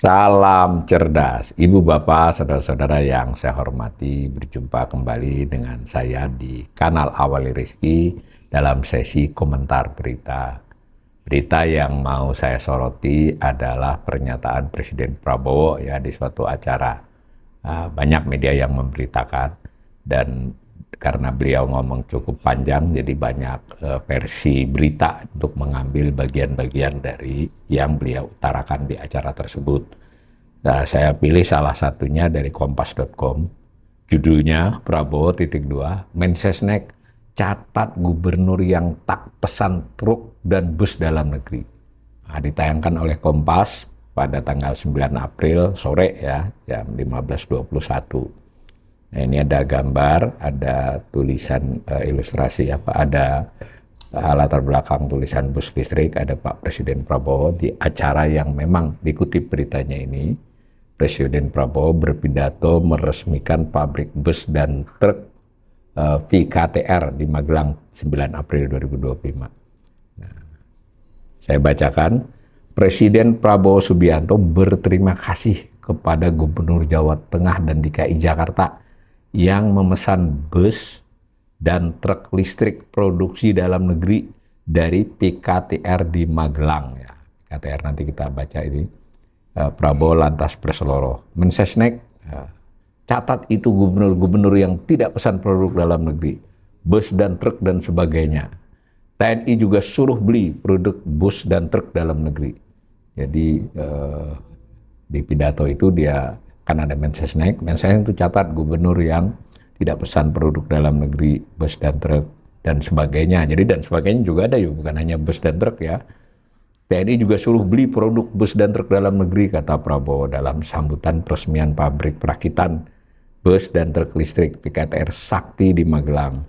Salam cerdas, Ibu Bapak, saudara-saudara yang saya hormati, berjumpa kembali dengan saya di kanal Awali Rizki dalam sesi komentar berita. Berita yang mau saya soroti adalah pernyataan Presiden Prabowo ya di suatu acara. Banyak media yang memberitakan dan karena beliau ngomong cukup panjang, jadi banyak versi berita untuk mengambil bagian-bagian dari yang beliau utarakan di acara tersebut. Nah, saya pilih salah satunya dari kompas.com. Judulnya Prabowo Mensesnek catat gubernur yang tak pesan truk dan bus dalam negeri. Nah, ditayangkan oleh Kompas pada tanggal 9 April sore ya, jam 15.21. Nah, ini ada gambar, ada tulisan ilustrasi ada latar belakang tulisan bus listrik, ada Pak Presiden Prabowo di acara yang memang dikutip beritanya ini. Presiden Prabowo berpidato meresmikan pabrik bus dan truk VKTR di Magelang 9 April 2025. Nah, saya bacakan, Presiden Prabowo Subianto berterima kasih kepada Gubernur Jawa Tengah dan DKI Jakarta yang memesan bus dan truk listrik produksi dalam negeri dari PKTR di Magelang. Ya, PKTR nanti kita baca ini. Prabowo lantas berseloroh. Mensesnek catat itu gubernur-gubernur yang tidak pesan produk dalam negeri, bus dan truk dan sebagainya. TNI juga suruh beli produk bus dan truk dalam negeri. Jadi di pidato itu dia kan ada Mensesnek itu catat gubernur yang tidak pesan produk dalam negeri, bus dan truk dan sebagainya. Jadi dan sebagainya juga ada ya, bukan hanya bus dan truk ya. TNI juga suruh beli produk bus dan truk dalam negeri, kata Prabowo dalam sambutan peresmian pabrik perakitan bus dan truk listrik PKTR Sakti di Magelang.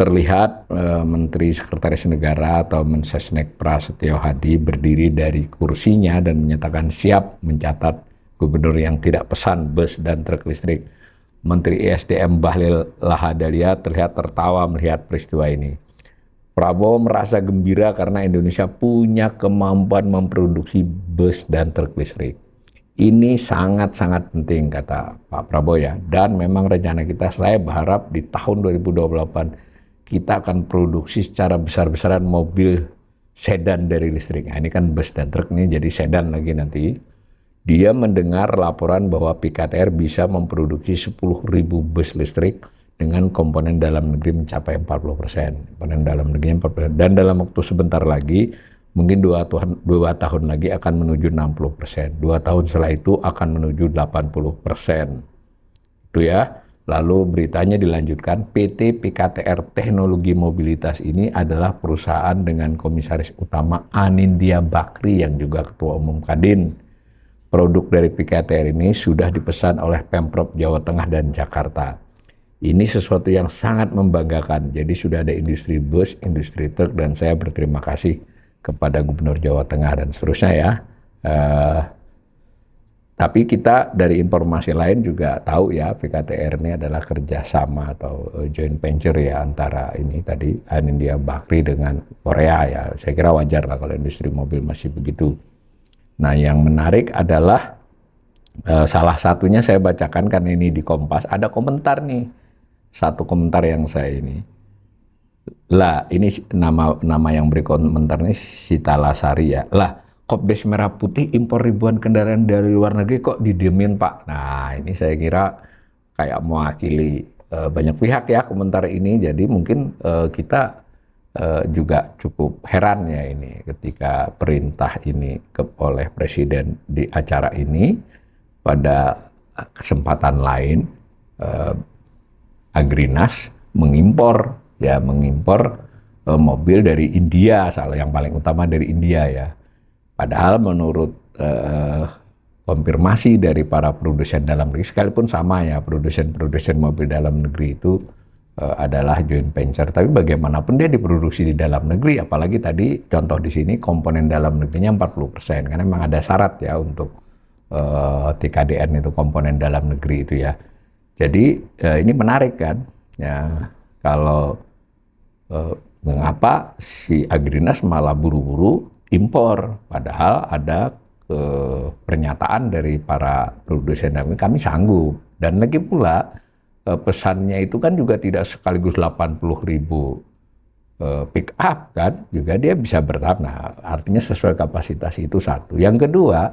Terlihat Menteri Sekretaris Negara atau Mensesnek Prasetyo Hadi berdiri dari kursinya dan menyatakan siap mencatat gubernur yang tidak pesan bus dan truk listrik. Menteri ESDM Bahlil Lahadalia terlihat tertawa melihat peristiwa ini. Prabowo merasa gembira karena Indonesia punya kemampuan memproduksi bus dan truk listrik. Ini sangat-sangat penting, kata Pak Prabowo ya. Dan memang rencana kita, saya berharap di tahun 2028 kita akan produksi secara besar-besaran mobil sedan dari listrik. Nah, ini kan bus dan truk ini jadi sedan lagi nanti. Dia mendengar laporan bahwa PKTR bisa memproduksi 10.000 bus listrik dengan komponen dalam negeri mencapai 40%. Komponen dalam negerinya 40%. Dan dalam waktu sebentar lagi, mungkin 2 tahun lagi akan menuju 60%. 2 tahun setelah itu akan menuju 80%. Itu ya. Lalu beritanya dilanjutkan, PT PKTR Teknologi Mobilitas ini adalah perusahaan dengan komisaris utama Anindya Bakri yang juga Ketua Umum Kadin. Produk dari PKTR ini sudah dipesan oleh Pemprov Jawa Tengah dan Jakarta. Ini sesuatu yang sangat membanggakan. Jadi sudah ada industri bus, industri truk, dan saya berterima kasih kepada Gubernur Jawa Tengah dan seterusnya ya. Tapi kita dari informasi lain juga tahu ya, PKTR ini adalah kerjasama atau joint venture ya antara ini tadi Anindya Bakri dengan Korea ya. Saya kira wajar lah kalau industri mobil masih begitu. Nah, yang menarik adalah salah satunya saya bacakan kan ini di Kompas, ada komentar nih. Satu komentar yang saya ini. Lah, ini nama yang beri komentar ini Sita Lasari ya. Lah, Kopdes Merah Putih impor ribuan kendaraan dari luar negeri kok didiemin, Pak. Nah, ini saya kira kayak mewakili banyak pihak ya komentar ini. Jadi mungkin kita juga cukup heran ya ini ketika perintah ini oleh Presiden di acara ini. Pada kesempatan lain Agrinas mengimpor mobil dari India, yang paling utama dari India ya. Padahal menurut konfirmasi dari para produsen dalam negeri, sekalipun sama ya, produsen mobil dalam negeri itu adalah joint venture, tapi bagaimanapun dia diproduksi di dalam negeri, apalagi tadi contoh di sini komponen dalam negerinya 40%, karena memang ada syarat ya untuk TKDN itu komponen dalam negeri itu ya. Jadi ini menarik kan ya, kalau mengapa si Agrinas malah buru-buru impor padahal ada pernyataan dari para produsen kami sanggup. Dan lagi pula pesannya itu kan juga tidak sekaligus 80.000 pick up kan, juga dia bisa bertanah. Artinya sesuai kapasitas itu satu. Yang kedua,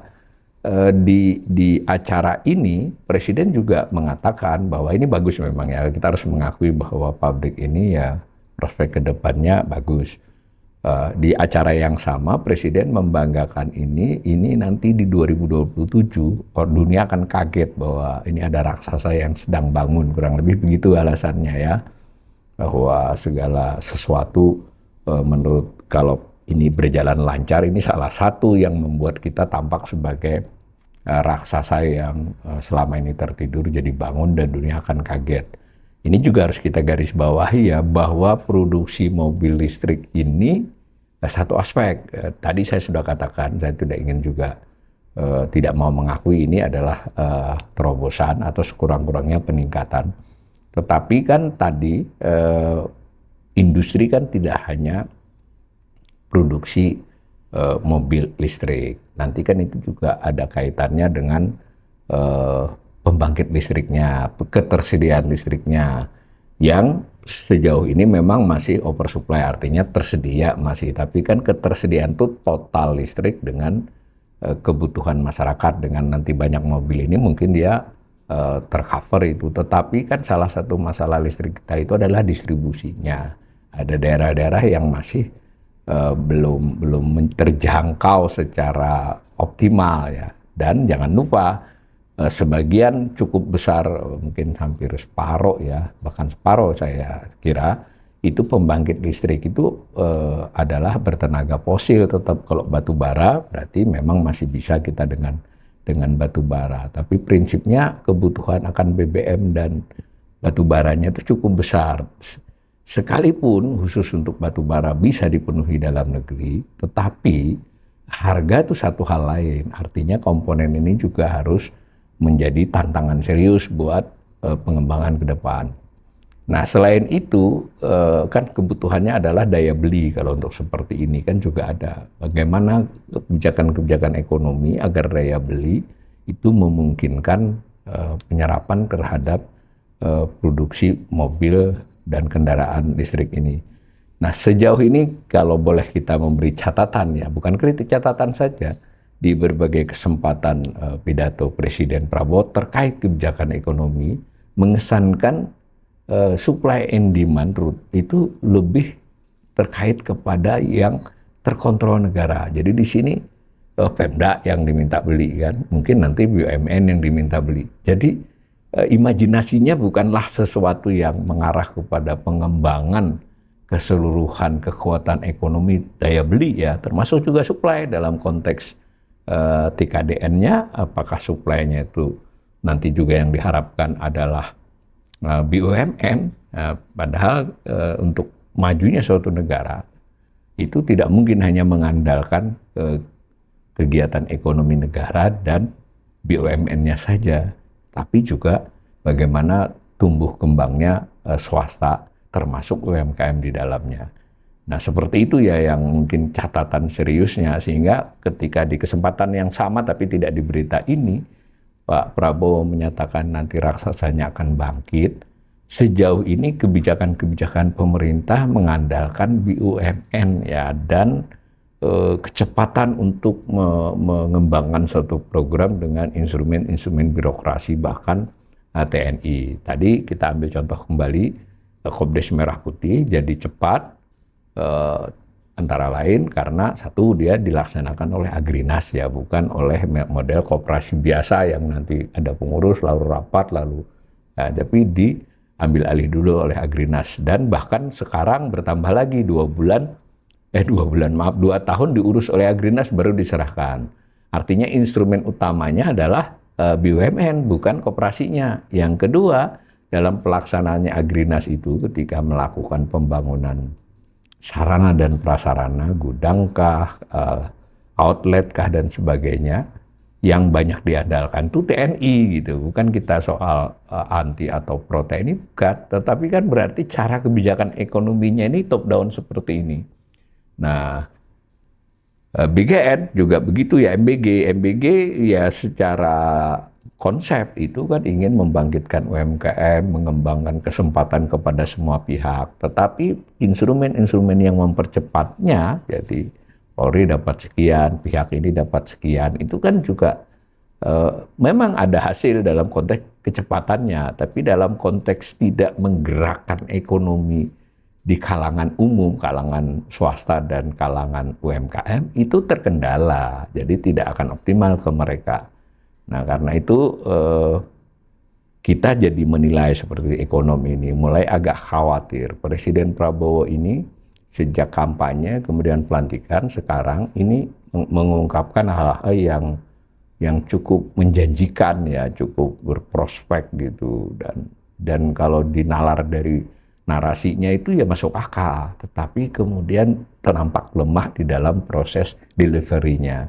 di acara ini Presiden juga mengatakan bahwa ini bagus memang ya, kita harus mengakui bahwa pabrik ini ya prospek kedepannya bagus. Di acara yang sama Presiden membanggakan ini nanti di 2027 dunia akan kaget bahwa ini ada raksasa yang sedang bangun, kurang lebih begitu alasannya ya, bahwa segala sesuatu menurut kalau ini berjalan lancar ini salah satu yang membuat kita tampak sebagai raksasa yang selama ini tertidur jadi bangun dan dunia akan kaget. Ini juga harus kita garis bawahi ya, bahwa produksi mobil listrik ini satu aspek. Tadi saya sudah katakan, saya tidak ingin juga tidak mau mengakui ini adalah terobosan atau sekurang-kurangnya peningkatan. Tetapi kan tadi industri kan tidak hanya produksi mobil listrik. Nanti kan itu juga ada kaitannya dengan pembangkit listriknya, ketersediaan listriknya, yang sejauh ini memang masih oversupply, artinya tersedia masih, tapi kan ketersediaan itu total listrik dengan kebutuhan masyarakat dengan nanti banyak mobil ini mungkin dia tercover itu. Tetapi kan salah satu masalah listrik kita itu adalah distribusinya. Ada daerah-daerah yang masih belum terjangkau secara optimal ya. Dan jangan lupa sebagian cukup besar, mungkin hampir separuh ya, bahkan separuh saya kira, itu pembangkit listrik itu adalah bertenaga fosil. Tetap kalau batu bara berarti memang masih bisa kita dengan batu bara. Tapi prinsipnya kebutuhan akan BBM dan batu baranya itu cukup besar. Sekalipun khusus untuk batu bara bisa dipenuhi dalam negeri, tetapi harga itu satu hal lain. Artinya komponen ini juga harus menjadi tantangan serius buat pengembangan ke depan. Nah, selain itu kan kebutuhannya adalah daya beli. Kalau untuk seperti ini kan juga ada bagaimana kebijakan-kebijakan ekonomi agar daya beli itu memungkinkan penyerapan terhadap produksi mobil dan kendaraan listrik ini. Nah, sejauh ini kalau boleh kita memberi catatan ya, bukan kritik, catatan saja, di berbagai kesempatan pidato Presiden Prabowo terkait kebijakan ekonomi mengesankan supply and demand route itu lebih terkait kepada yang terkontrol negara. Jadi di sini Pemda yang diminta beli kan, mungkin nanti BUMN yang diminta beli. Jadi imajinasinya bukanlah sesuatu yang mengarah kepada pengembangan keseluruhan kekuatan ekonomi daya beli ya, termasuk juga supply dalam konteks TKDN-nya, apakah supply-nya itu nanti juga yang diharapkan adalah BUMN, padahal untuk majunya suatu negara itu tidak mungkin hanya mengandalkan kegiatan ekonomi negara dan BUMN-nya saja, tapi juga bagaimana tumbuh kembangnya swasta termasuk UMKM di dalamnya. Nah, seperti itu ya yang mungkin catatan seriusnya, sehingga ketika di kesempatan yang sama tapi tidak di berita ini, Pak Prabowo menyatakan nanti raksasanya akan bangkit. Sejauh ini kebijakan-kebijakan pemerintah mengandalkan BUMN ya, dan kecepatan untuk mengembangkan suatu program dengan instrumen-instrumen birokrasi bahkan TNI. Tadi kita ambil contoh kembali Kopdes Merah Putih jadi cepat, antara lain karena satu dia dilaksanakan oleh Agrinas ya, bukan oleh model koperasi biasa yang nanti ada pengurus lalu rapat lalu tapi diambil alih dulu oleh Agrinas. Dan bahkan sekarang bertambah lagi 2 tahun diurus oleh Agrinas baru diserahkan. Artinya instrumen utamanya adalah BUMN bukan koperasinya. Yang kedua, dalam pelaksanaannya Agrinas itu ketika melakukan pembangunan sarana dan prasarana, gudangkah, outletkah dan sebagainya, yang banyak diandalkan itu TNI gitu. Bukan kita soal anti atau pro TNI, bukan. Tetapi kan berarti cara kebijakan ekonominya ini top down seperti ini. Nah, BGN juga begitu ya, MBG ya secara konsep itu kan ingin membangkitkan UMKM, mengembangkan kesempatan kepada semua pihak. Tetapi instrumen-instrumen yang mempercepatnya, jadi Polri dapat sekian, pihak ini dapat sekian, itu kan juga memang ada hasil dalam konteks kecepatannya, tapi dalam konteks tidak menggerakkan ekonomi di kalangan umum, kalangan swasta dan kalangan UMKM itu terkendala, jadi tidak akan optimal ke mereka. Nah, karena itu kita jadi menilai seperti ekonomi ini mulai agak khawatir. Presiden Prabowo ini sejak kampanye kemudian pelantikan sekarang ini mengungkapkan hal-hal yang cukup menjanjikan ya, cukup berprospek gitu, dan kalau dinalar dari narasinya itu ya masuk akal, tetapi kemudian ternampak lemah di dalam proses delivery-nya.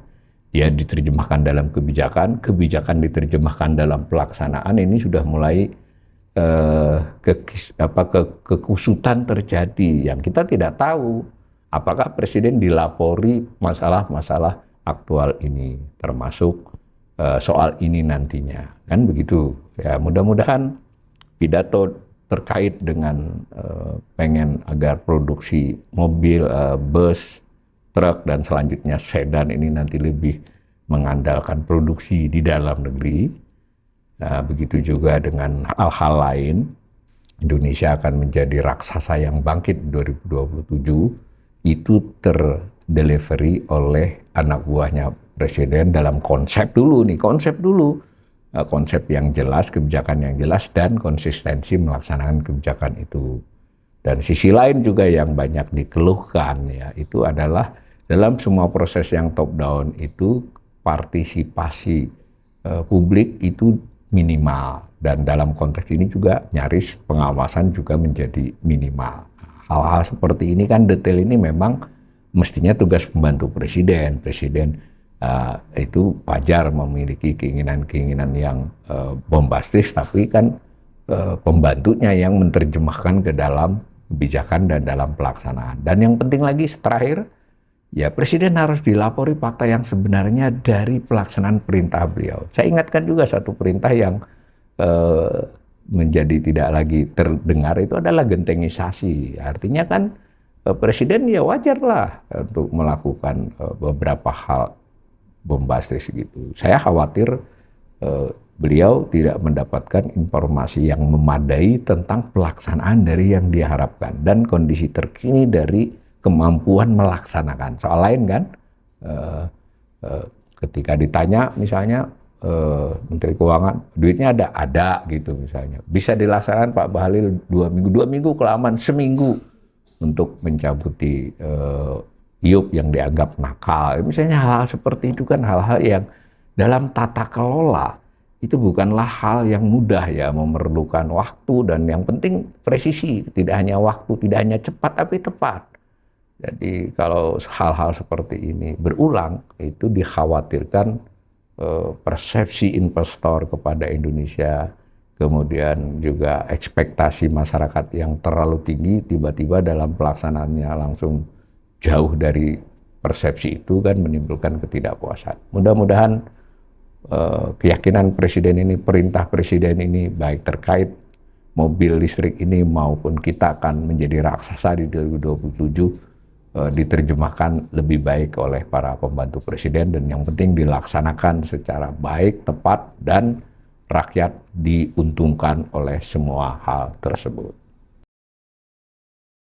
Ya diterjemahkan dalam kebijakan diterjemahkan dalam pelaksanaan, ini sudah mulai kekusutan terjadi yang kita tidak tahu apakah Presiden dilapori masalah-masalah aktual ini, termasuk soal ini nantinya, kan begitu ya. Mudah-mudahan pidato terkait dengan pengen agar produksi mobil, bus, truk dan selanjutnya sedan ini nanti lebih mengandalkan produksi di dalam negeri. Nah, begitu juga dengan hal-hal lain, Indonesia akan menjadi raksasa yang bangkit 2027, itu terdelivery oleh anak buahnya Presiden dalam konsep dulu, konsep yang jelas, kebijakan yang jelas, dan konsistensi melaksanakan kebijakan itu. Dan sisi lain juga yang banyak dikeluhkan ya, itu adalah dalam semua proses yang top down itu partisipasi publik itu minimal, dan dalam konteks ini juga nyaris pengawasan juga menjadi minimal. Hal-hal seperti ini kan, detail ini memang mestinya tugas pembantu Presiden. Presiden itu wajar memiliki keinginan-keinginan yang bombastis, tapi kan pembantunya yang menerjemahkan ke dalam kebijakan dan dalam pelaksanaan. Dan yang penting lagi terakhir, ya Presiden harus dilapori fakta yang sebenarnya dari pelaksanaan perintah beliau. Saya ingatkan juga satu perintah yang menjadi tidak lagi terdengar, itu adalah gentengisasi. Artinya kan Presiden ya wajarlah untuk melakukan beberapa hal bombastis gitu. Saya khawatir beliau tidak mendapatkan informasi yang memadai tentang pelaksanaan dari yang diharapkan dan kondisi terkini dari kemampuan melaksanakan. Soal lain kan, ketika ditanya misalnya Menteri Keuangan, duitnya ada gitu misalnya, bisa dilaksanakan Pak Bahlil 2 minggu kelamaan, seminggu untuk mencabuti IUP yang dianggap nakal. Misalnya hal-hal seperti itu kan hal-hal yang dalam tata kelola itu bukanlah hal yang mudah ya, memerlukan waktu, dan yang penting presisi, tidak hanya waktu, tidak hanya cepat tapi tepat. Jadi kalau hal-hal seperti ini berulang, itu dikhawatirkan persepsi investor kepada Indonesia, kemudian juga ekspektasi masyarakat yang terlalu tinggi, tiba-tiba dalam pelaksanaannya langsung jauh dari persepsi itu kan menimbulkan ketidakpuasan. Mudah-mudahan keyakinan Presiden ini, perintah Presiden ini, baik terkait mobil listrik ini maupun kita akan menjadi raksasa di 2027, diterjemahkan lebih baik oleh para pembantu Presiden, dan yang penting dilaksanakan secara baik, tepat, dan rakyat diuntungkan oleh semua hal tersebut.